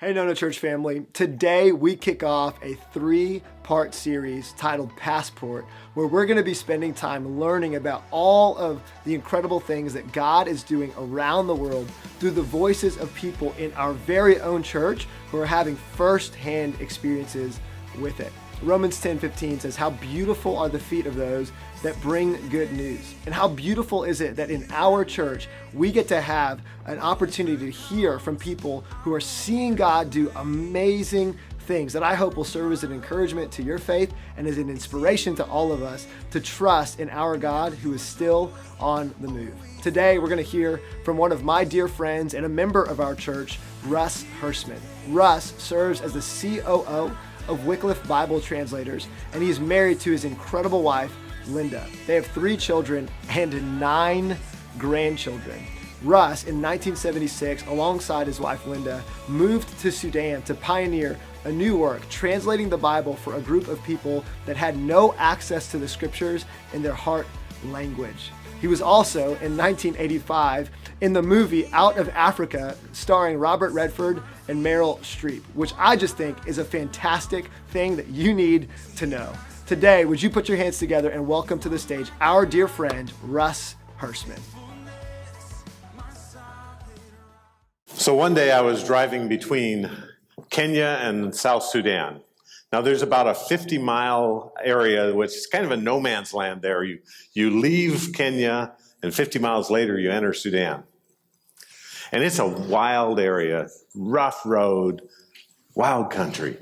Hey, Nona Church family. Today we kick off a 3-part series titled Passport, where we're going to be spending time learning about all of the incredible things that God is doing around the world through the voices of people in our very own church who are having firsthand experiences with it. Romans 10:15 says, "How beautiful are the feet of those that bring good news." And how beautiful is it that in our church, we get to have an opportunity to hear from people who are seeing God do amazing things that I hope will serve as an encouragement to your faith and as an inspiration to all of us to trust in our God who is still on the move. Today, we're going to hear from one of my dear friends and a member of our church, Russ Hersman. Russ serves as the COO of Wycliffe Bible Translators, and he's married to his incredible wife, Linda. They have 3 children and 9 grandchildren. Russ, in 1976, alongside his wife, Linda, moved to Sudan to pioneer a new work, translating the Bible for a group of people that had no access to the scriptures in their heart language. He was also, in 1985, in the movie Out of Africa, starring Robert Redford and Meryl Streep, which I just think is a fantastic thing that you need to know. Today, would you put your hands together and welcome to the stage our dear friend, Russ Hersman. So one day I was driving between Kenya and South Sudan. Now there's about a 50-mile area, which is kind of a no man's land there. You leave Kenya, and 50 miles later you enter Sudan. And it's a wild area, rough road, wild country.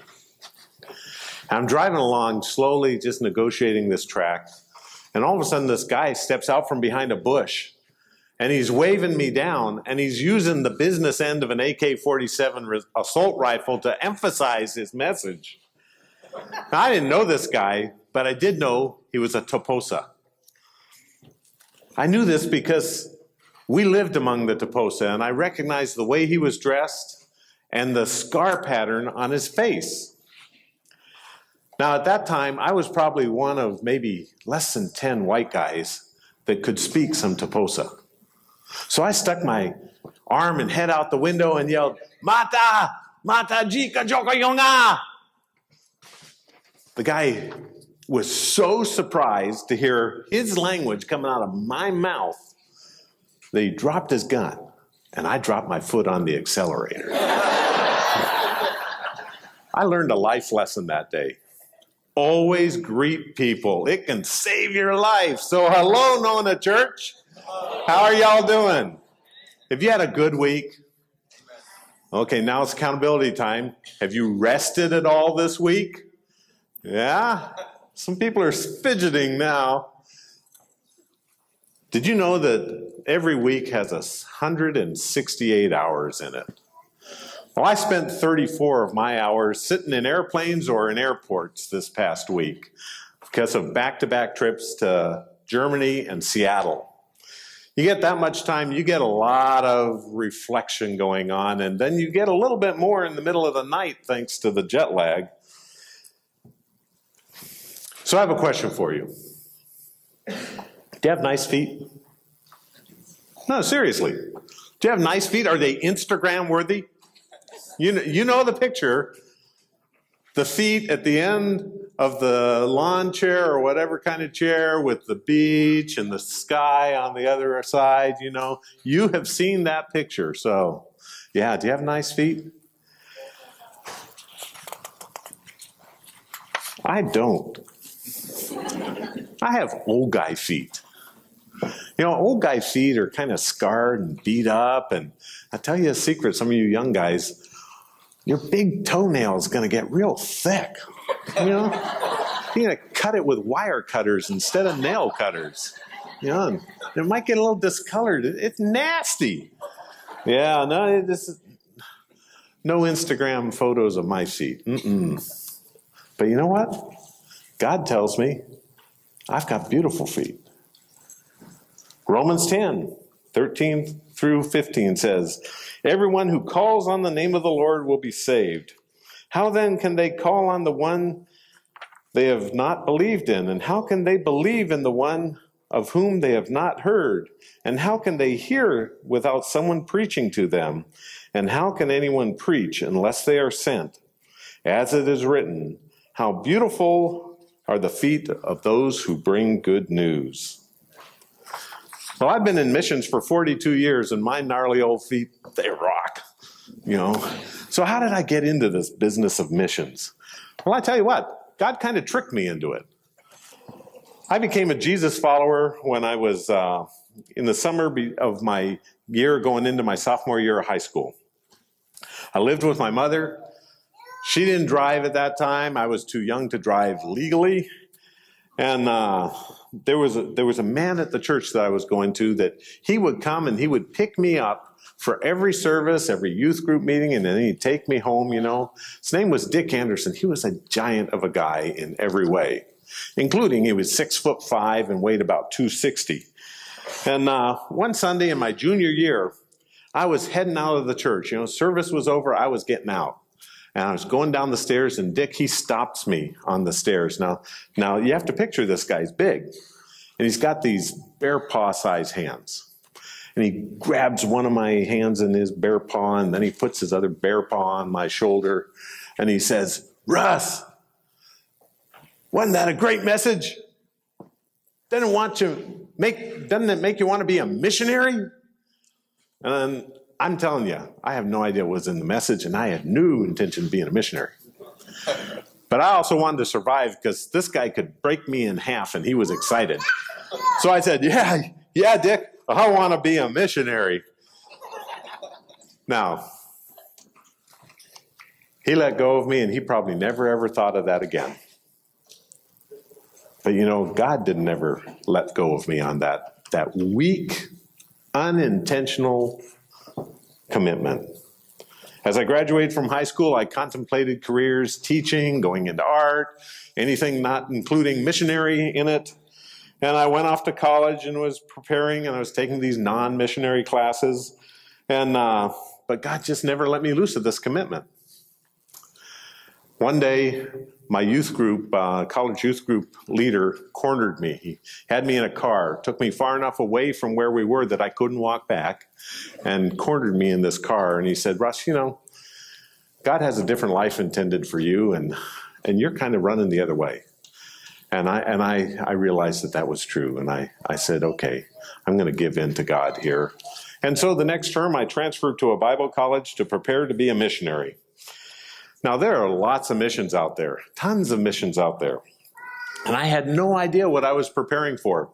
I'm driving along slowly, just negotiating this track, and all of a sudden this guy steps out from behind a bush, and he's waving me down, and he's using the business end of an AK-47 assault rifle to emphasize his message. Now, I didn't know this guy, but I did know he was a Toposa. I knew this because we lived among the Toposa, and I recognized the way he was dressed and the scar pattern on his face. Now, at that time, I was probably one of maybe less than 10 white guys that could speak some Toposa. So I stuck my arm and head out the window and yelled, "Mata! Mata jika joka yonga!" The guy was so surprised to hear his language coming out of my mouth that he dropped his gun, and I dropped my foot on the accelerator. I learned a life lesson that day. Always greet people. It can save your life. So hello, Nona Church. How are y'all doing? Have you had a good week? Okay, now it's accountability time. Have you rested at all this week? Yeah? Some people are fidgeting now. Did you know that every week has 168 hours in it? Well, I spent 34 of my hours sitting in airplanes or in airports this past week because of back-to-back trips to Germany and Seattle. You get that much time, you get a lot of reflection going on, and then you get a little bit more in the middle of the night thanks to the jet lag. So I have a question for you. Do you have nice feet? No, seriously. Do you have nice feet? Are they Instagram worthy? You know the picture. The feet at the end of the lawn chair or whatever kind of chair with the beach and the sky on the other side, you know. You have seen that picture. So, yeah, do you have nice feet? I don't. I have old guy feet. You know, old guy feet are kind of scarred and beat up. And I'll tell you a secret, some of you young guys, your big toenail is going to get real thick. You know, you're going to cut it with wire cutters instead of nail cutters. You know, and it might get a little discolored. It's nasty. Yeah, no, this is no Instagram photos of my feet. But you know what? God tells me I've got beautiful feet. Romans 10:13 through 15 says, "Everyone who calls on the name of the Lord will be saved. How then can they call on the one they have not believed in? And how can they believe in the one of whom they have not heard? And how can they hear without someone preaching to them? And how can anyone preach unless they are sent? As it is written, how beautiful are the feet of those who bring good news. Well, I've been in missions for 42 years, and my gnarly old feet, they rock, you know. So how did I get into this business of missions? Well, I tell you what, God kind of tricked me into it. I became a Jesus follower when I was in the summer of my year going into my sophomore year of high school. I lived with my mother. She didn't drive at that time. I was too young to drive legally. And there was a man at the church that I was going to that he would come and he would pick me up for every service, every youth group meeting, and then he'd take me home, you know. His name was Dick Anderson. He was a giant of a guy in every way, including he was 6'5" and weighed about 260. And one Sunday in my junior year, I was heading out of the church. You know, service was over. I was getting out. And I was going down the stairs, and Dick, he stops me on the stairs. Now you have to picture this guy's big. And he's got these bear paw-sized hands. And he grabs one of my hands in his bear paw, and then he puts his other bear paw on my shoulder. And he says, "Russ, wasn't that a great message? Doesn't it make you want to be a missionary?" And I'm telling you, I have no idea what was in the message, and I had no intention of being a missionary. But I also wanted to survive because this guy could break me in half, and he was excited. So I said, yeah, Dick, I want to be a missionary. Now, he let go of me, and he probably never, ever thought of that again. But, you know, God didn't ever let go of me on that weak, unintentional commitment. As I graduated from high school, I contemplated careers, teaching, going into art, anything not including missionary in it. And I went off to college and was preparing, and I was taking these non-missionary classes. And but God just never let me loose of this commitment. One day, my youth group, college youth group leader cornered me. He had me in a car, took me far enough away from where we were that I couldn't walk back, and cornered me in this car. And he said, "Russ, you know, God has a different life intended for you, and you're kind of running the other way." And I realized that was true. And I said, okay, I'm going to give in to God here. And so the next term, I transferred to a Bible college to prepare to be a missionary. Now, there are lots of missions out there, tons of missions out there. And I had no idea what I was preparing for.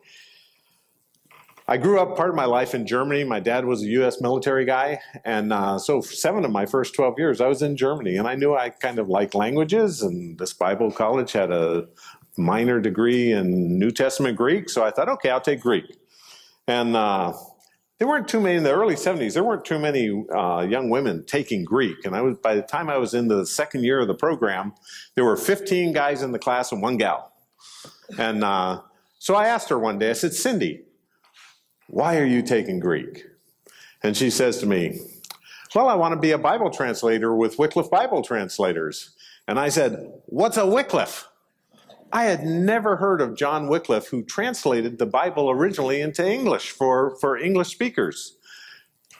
I grew up part of my life in Germany. My dad was a U.S. military guy. And so 7 of my first 12 years, I was in Germany. And I knew I kind of liked languages. And this Bible college had a minor degree in New Testament Greek. So I thought, okay, I'll take Greek. And there weren't too many, in the early 70s, there weren't too many young women taking Greek. And by the time I was in the second year of the program, there were 15 guys in the class and 1 gal. And so I asked her one day, I said, "Cindy, why are you taking Greek?" And she says to me, "Well, I want to be a Bible translator with Wycliffe Bible Translators." And I said, "What's a Wycliffe?" I had never heard of John Wycliffe, who translated the Bible originally into English for English speakers,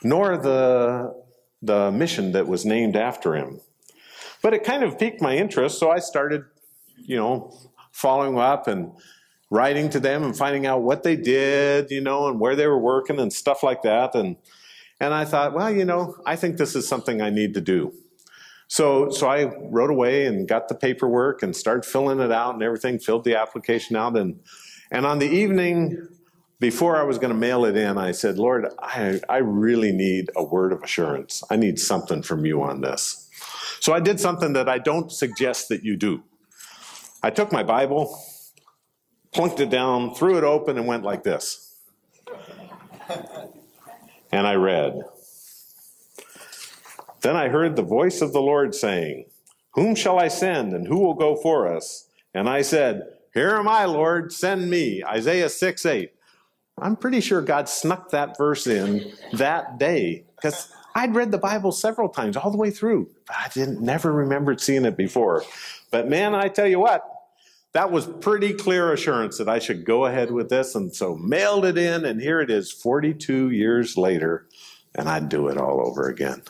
nor the mission that was named after him. But it kind of piqued my interest, so I started, following up and writing to them and finding out what they did, and where they were working and stuff like that. And I thought, well, I think this is something I need to do. So I wrote away and got the paperwork and started filling it out and everything, filled the application out. And on the evening before I was going to mail it in, I said, "Lord, I really need a word of assurance. I need something from you on this." So I did something that I don't suggest that you do. I took my Bible, plunked it down, threw it open, and went like this. And I read. Then I heard the voice of the Lord saying, "Whom shall I send, and who will go for us?" And I said, "Here am I, Lord, send me." Isaiah 6:8. I'm pretty sure God snuck that verse in that day, because I'd read the Bible several times all the way through, but I never remembered seeing it before. But man, I tell you what, that was pretty clear assurance that I should go ahead with this, and so mailed it in, and here it is 42 years later, and I'd do it all over again.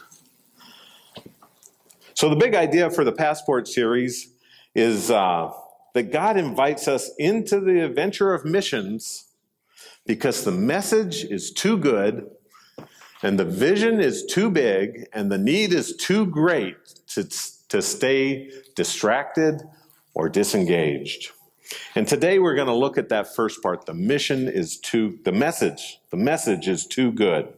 So the big idea for the Passport series is that God invites us into the adventure of missions because the message is too good and the vision is too big and the need is too great to stay distracted or disengaged. And today we're going to look at that first part. The message is too good.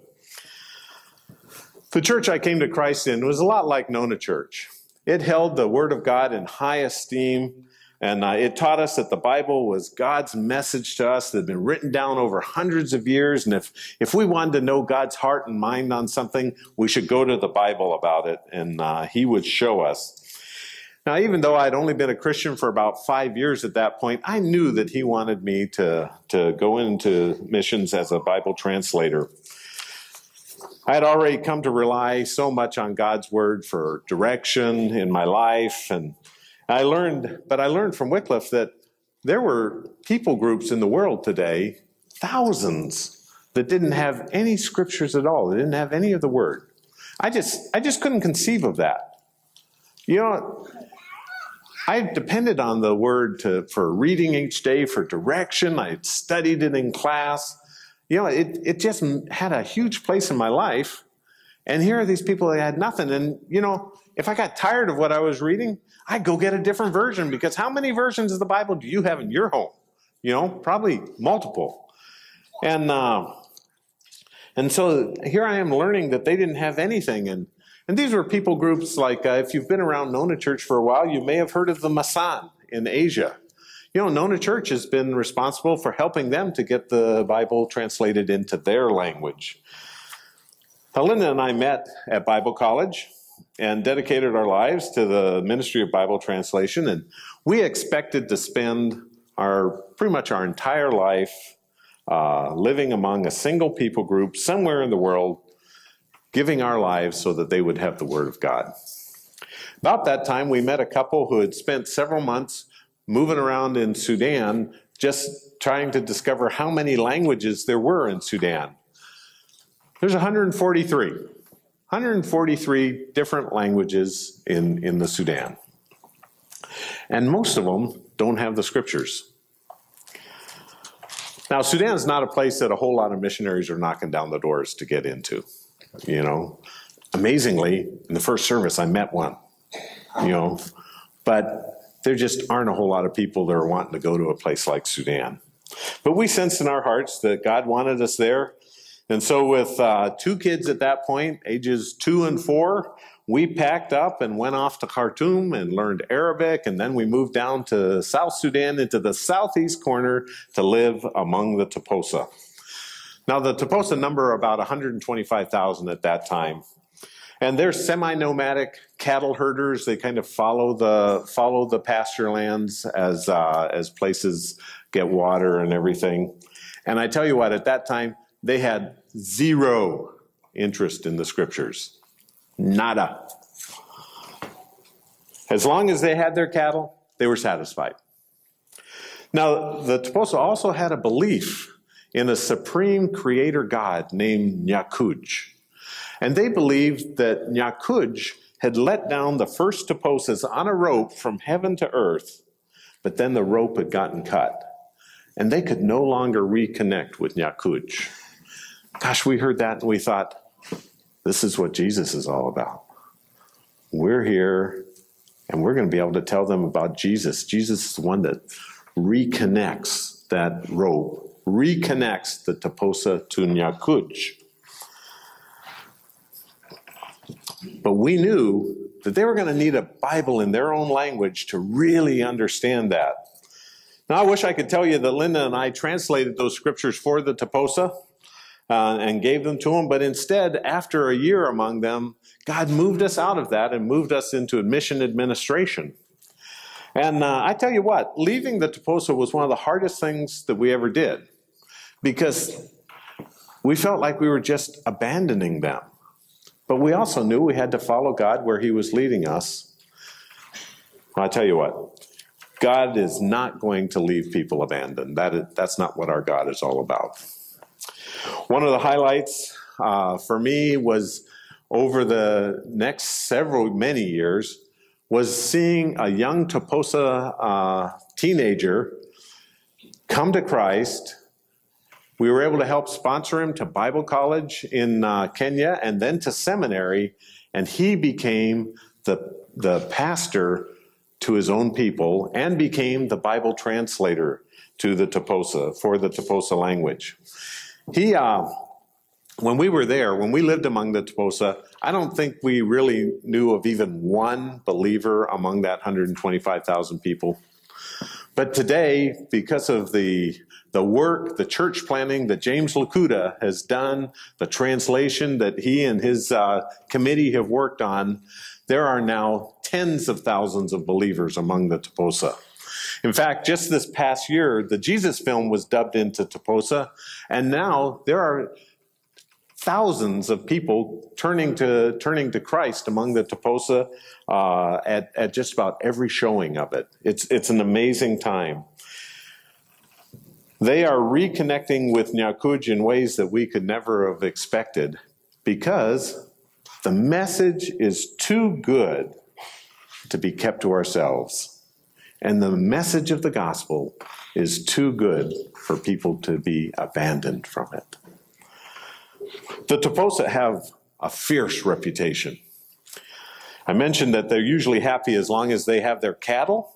The church I came to Christ in was a lot like Nona Church. It held the Word of God in high esteem, and it taught us that the Bible was God's message to us that had been written down over hundreds of years, and if we wanted to know God's heart and mind on something, we should go to the Bible about it, and He would show us. Now, even though I'd only been a Christian for about 5 years at that point, I knew that He wanted me to go into missions as a Bible translator. I had already come to rely so much on God's Word for direction in my life, and I learned from Wycliffe that there were people groups in the world today, thousands, that didn't have any scriptures at all. They didn't have any of the Word. I just couldn't conceive of that. You know, I depended on the Word for reading each day, for direction. I studied it in class. You know, it just had a huge place in my life. And here are these people that had nothing. And, you know, if I got tired of what I was reading, I'd go get a different version, because how many versions of the Bible do you have in your home? You know, probably multiple. And so here I am learning that they didn't have anything. And these were people groups like, if you've been around Nona Church for a while, you may have heard of the Masan in Asia. You know, Nona Church has been responsible for helping them to get the Bible translated into their language. Now, Linda and I met at Bible college and dedicated our lives to the ministry of Bible translation, and we expected to spend pretty much our entire life living among a single people group somewhere in the world, giving our lives so that they would have the Word of God. About that time, we met a couple who had spent several months moving around in Sudan, just trying to discover how many languages there were in Sudan. There's 143 different languages in the Sudan. And most of them don't have the scriptures. Now, Sudan is not a place that a whole lot of missionaries are knocking down the doors to get into. You know, amazingly, in the first service, I met one, you know, but there just aren't a whole lot of people that are wanting to go to a place like Sudan. But we sensed in our hearts that God wanted us there. And so with 2 kids at that point, ages 2 and 4, we packed up and went off to Khartoum and learned Arabic. And then we moved down to South Sudan into the southeast corner to live among the Toposa. Now, the Toposa number about 125,000 at that time. And they're semi-nomadic cattle herders. They kind of follow the pasture lands as places get water and everything. And I tell you what, at that time, they had zero interest in the scriptures. Nada. As long as they had their cattle, they were satisfied. Now, the Toposa also had a belief in a supreme creator God named Nyakuj. And they believed that Nyakuj had let down the first Toposas on a rope from heaven to earth, but then the rope had gotten cut, and they could no longer reconnect with Nyakuj. Gosh, we heard that and we thought, this is what Jesus is all about. We're here, and we're going to be able to tell them about Jesus. Jesus is the one that reconnects that rope, reconnects the Toposa to Nyakuj. But we knew that they were going to need a Bible in their own language to really understand that. Now, I wish I could tell you that Linda and I translated those scriptures for the Toposa and gave them to them, but instead, after a year among them, God moved us out of that and moved us into mission administration. And I tell you what, leaving the Toposa was one of the hardest things that we ever did, because we felt like we were just abandoning them. But we also knew we had to follow God where He was leading us. Well, I tell you what, God is not going to leave people abandoned. That's not what our God is all about. One of the highlights for me was over the next many years was seeing a young Toposa teenager come to Christ. We were able to help sponsor him to Bible college in Kenya and then to seminary, and he became the pastor to his own people and became the Bible translator to the Toposa, for the Toposa language. He, when we were there, when we lived among the Toposa, I don't think we really knew of even one believer among that 125,000 people. But today, because of the work, the church planning that James Lakuta has done, the translation that he and his committee have worked on, there are now tens of thousands of believers among the Toposa. In fact, just this past year, the Jesus film was dubbed into Toposa, and now there are thousands of people turning to Christ among the Toposa at just about every showing of it. It's an amazing time. They are reconnecting with Nyakuj in ways that we could never have expected, because the message is too good to be kept to ourselves. And the message of the gospel is too good for people to be abandoned from it. The Toposa have a fierce reputation. I mentioned that they're usually happy as long as they have their cattle.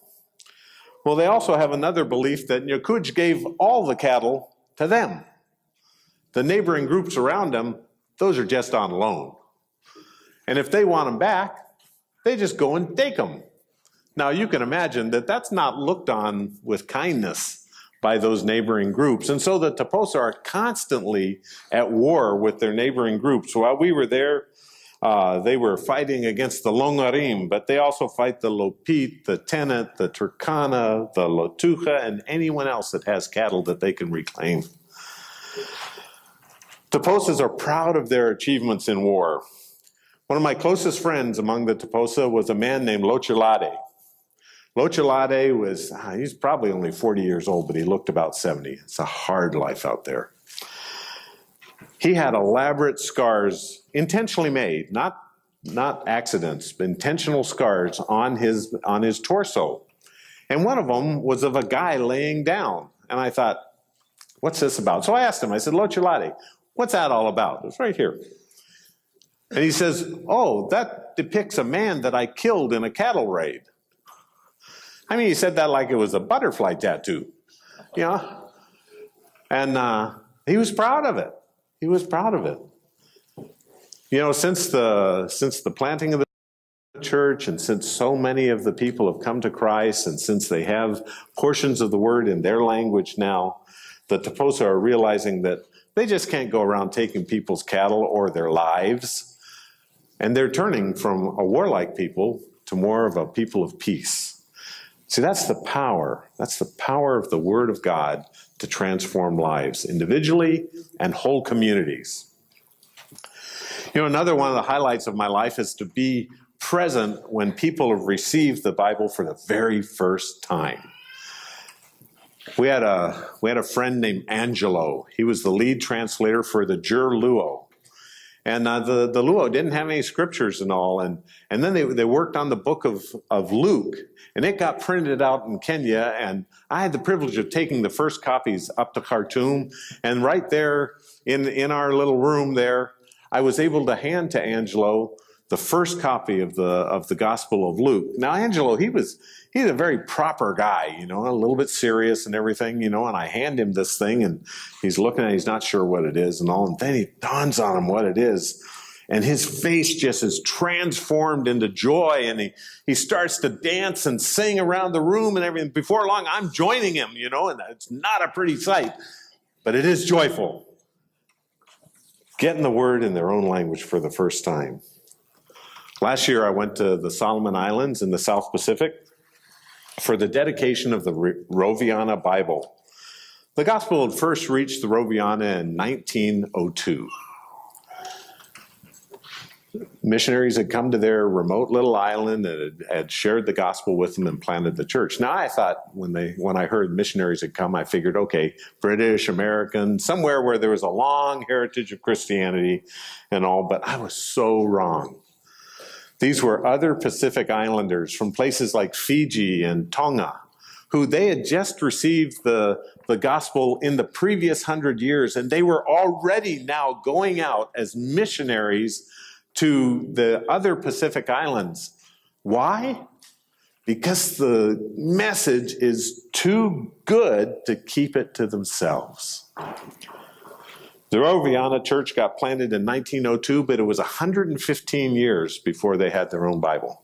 Well, they also have another belief that Nyakuj gave all the cattle to them. The neighboring groups around them, those are just on loan. And if they want them back, they just go and take them. Now, you can imagine that that's not looked on with kindness by those neighboring groups. And so the Toposa are constantly at war with their neighboring groups. While we were there, they were fighting against the Longarim, but they also fight the Lopit, the Tenant, the Turkana, the Lotuja, and anyone else that has cattle that they can reclaim. Toposas are proud of their achievements in war. One of my closest friends among the Toposa was a man named Lochelade. Lochelade he's probably only 40 years old, but he looked about 70. It's a hard life out there. He had elaborate scars, intentionally made, not accidents, but intentional scars on his torso. And one of them was of a guy laying down. And I thought, what's this about? So I asked him, I said, Lochelade, what's that all about? It's right here. And he says, oh, that depicts a man that I killed in a cattle raid. I mean, he said that like it was a butterfly tattoo, you know? And he was proud of it. He was proud of it. You know, since the planting of the church, and since so many of the people have come to Christ, and since they have portions of the word in their language now, the Toposa are realizing that they just can't go around taking people's cattle or their lives. And they're turning from a warlike people to more of a people of peace. See, that's the power. That's the power of the Word of God to transform lives individually and whole communities. You know, another one of the highlights of my life is to be present when people have received the Bible for the very first time. We had a friend named Angelo. He was the lead translator for the Jur Luo. And the Luo didn't have any scriptures and all. And then they worked on the book of Luke. And it got printed out in Kenya. And I had the privilege of taking the first copies up to Khartoum. And right there in our little room there, I was able to hand to Angelo the first copy of the Gospel of Luke. Now, Angelo, he's a very proper guy, you know, a little bit serious and everything, you know, and I hand him this thing and he's looking at it, he's not sure what it is and all, and then it dawns on him what it is. And his face just is transformed into joy, and he starts to dance and sing around the room and everything. Before long, I'm joining him, you know, and it's not a pretty sight, but it is joyful. Getting the word in their own language for the first time. Last year, I went to the Solomon Islands in the South Pacific for the dedication of the Roviana Bible. The gospel had first reached the Roviana in 1902. missionaries had come to their remote little island and had shared the gospel with them and planted the church. Now, I thought when I heard missionaries had come, I figured, okay, British, American, somewhere where there was a long heritage of Christianity and all, but I was so wrong. These were other Pacific Islanders from places like Fiji and Tonga, who they had just received the gospel in the previous 100 years, and they were already now going out as missionaries to the other Pacific Islands. Why? Because the message is too good to keep it to themselves. The Roviana Church got planted in 1902, but it was 115 years before they had their own Bible.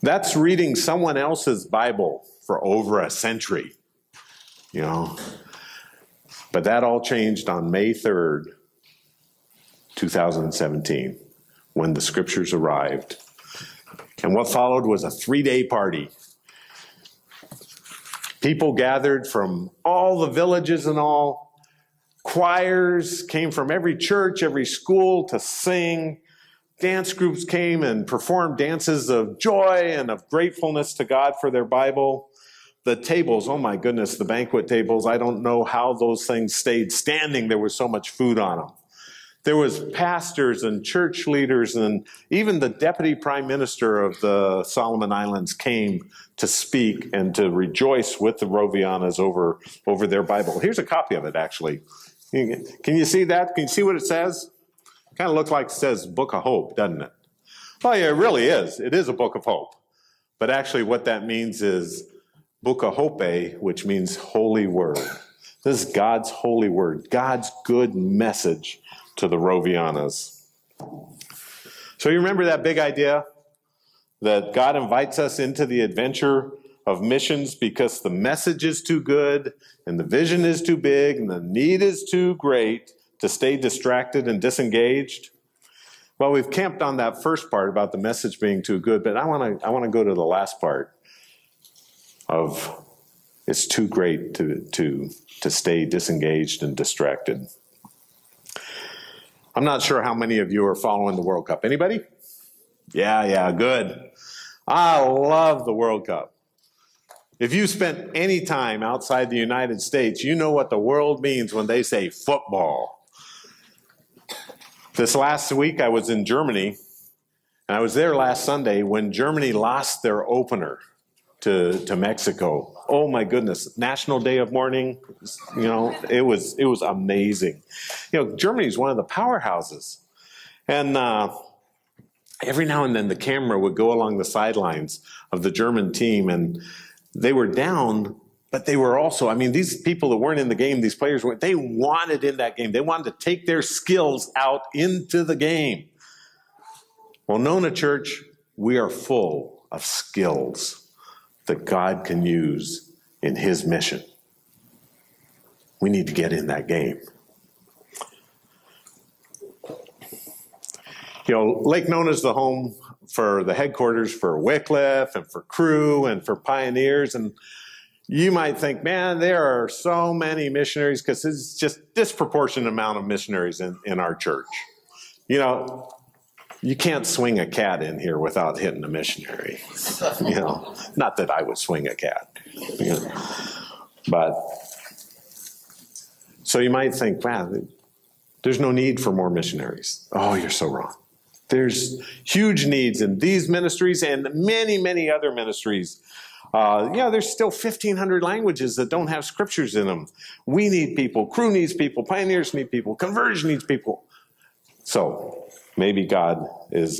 That's reading someone else's Bible for over a century, you know. But that all changed on May 3rd, 2017, when the scriptures arrived. And what followed was a 3-day party. People gathered from all the villages and all. Choirs came from every church, every school to sing. Dance groups came and performed dances of joy and of gratefulness to God for their Bible. The tables, oh my goodness, the banquet tables, I don't know how those things stayed standing. There was so much food on them. There was pastors and church leaders, and even the deputy prime minister of the Solomon Islands came to speak and to rejoice with the Rovianas over their Bible. Here's a copy of it, actually. Can you see that? Can you see what it says? Kind of looks like it says Book of Hope, doesn't it? Well, yeah, it really is. It is a book of hope. But actually what that means is Book of Hope, which means holy word. This is God's holy word, God's good message to the Rovianas. So you remember that big idea that God invites us into the adventure of missions because the message is too good and the vision is too big and the need is too great to stay distracted and disengaged? Well, we've camped on that first part about the message being too good, but I want to go to the last part of it's too great to stay disengaged and distracted. I'm not sure how many of you are following the World Cup. Anybody? Yeah, good. I love the World Cup. If you spent any time outside the United States, you know what the world means when they say football. This last week I was in Germany, and I was there last Sunday when Germany lost their opener to Mexico. Oh my goodness, National Day of Mourning, you know, it was amazing. You know, Germany is one of the powerhouses. And every now and then the camera would go along the sidelines of the German team, and they were down, but they were also, I mean, these people that weren't in the game, these players weren't, they wanted in that game. They wanted to take their skills out into the game. Well, Nona Church, we are full of skills that God can use in his mission. We need to get in that game. You know, Lake Nona is the home for the headquarters for Wycliffe and for Cru and for pioneers. And you might think, man, there are so many missionaries because it's just disproportionate amount of missionaries in our church. You know, you can't swing a cat in here without hitting a missionary. You know, not that I would swing a cat. You know. But, so you might think, wow, there's no need for more missionaries. Oh, you're so wrong. There's huge needs in these ministries and many, many other ministries. There's still 1,500 languages that don't have scriptures in them. We need people. Cru needs people. Pioneers need people. Conversion needs people. So maybe God is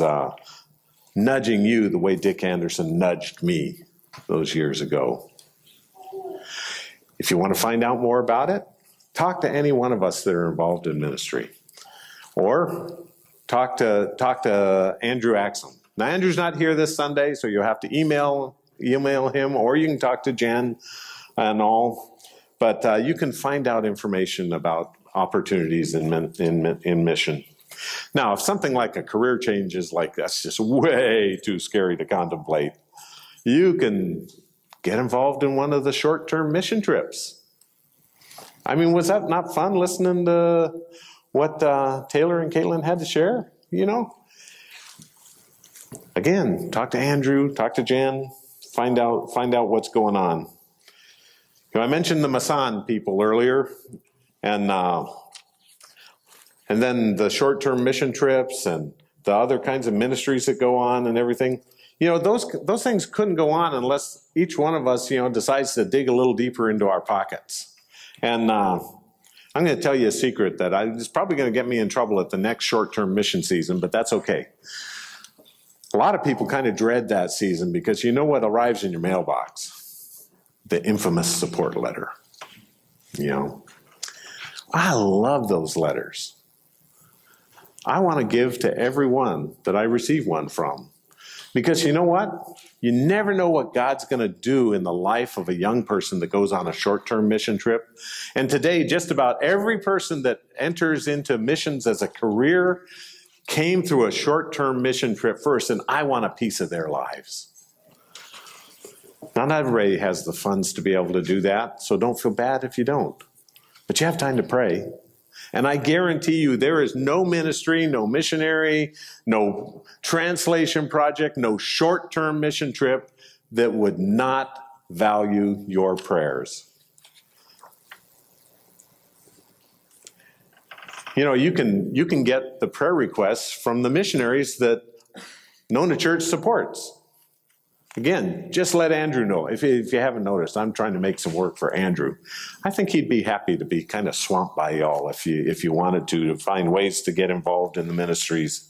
nudging you the way Dick Anderson nudged me those years ago. If you want to find out more about it, talk to any one of us that are involved in ministry. Or talk to Andrew Axum. Now, Andrew's not here this Sunday, so you'll have to email him, or you can talk to Jen and all. But you can find out information about opportunities in mission. Now, if something like a career change is like, that's just way too scary to contemplate, you can get involved in one of the short-term mission trips. I mean, was that not fun listening to what Taylor and Caitlin had to share? You know, Again, talk to Andrew, talk to Jen, find out what's going on. You know, I mentioned the Masan people earlier, and then the short-term mission trips and the other kinds of ministries that go on and everything. You know, those things couldn't go on unless each one of us, you know, decides to dig a little deeper into our pockets. And I'm going to tell you a secret that is probably going to get me in trouble at the next short-term mission season, but that's okay. A lot of people kind of dread that season because you know what arrives in your mailbox? The infamous support letter. You know, I love those letters. I want to give to everyone that I receive one from. Because you know what? You never know what God's going to do in the life of a young person that goes on a short-term mission trip. And today, just about every person that enters into missions as a career came through a short-term mission trip first, and I want a piece of their lives. Not everybody has the funds to be able to do that, so don't feel bad if you don't. But you have time to pray. And I guarantee you there is no ministry, no missionary, no translation project, no short-term mission trip that would not value your prayers. You know, you can get the prayer requests from the missionaries that Nona Church supports. Again, just let Andrew know. If you haven't noticed, I'm trying to make some work for Andrew. I think he'd be happy to be kind of swamped by y'all if you wanted to find ways to get involved in the ministries.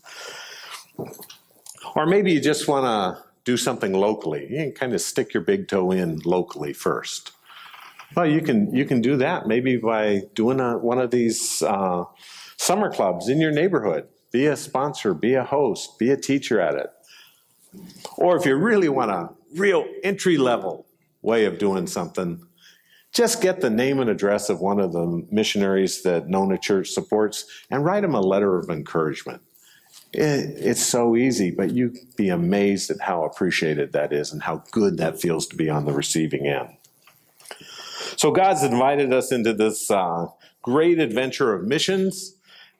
Or maybe you just want to do something locally. You can kind of stick your big toe in locally first. Well, you can do that maybe by doing one of these summer clubs in your neighborhood. Be a sponsor, be a host, be a teacher at it. Or if you really want a real entry-level way of doing something, just get the name and address of one of the missionaries that Nona Church supports and write them a letter of encouragement. It's so easy, but you'd be amazed at how appreciated that is and how good that feels to be on the receiving end. So God's invited us into this great adventure of missions.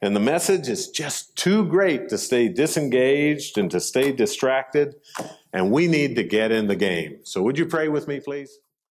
And the message is just too great to stay disengaged and to stay distracted. And we need to get in the game. So would you pray with me, please?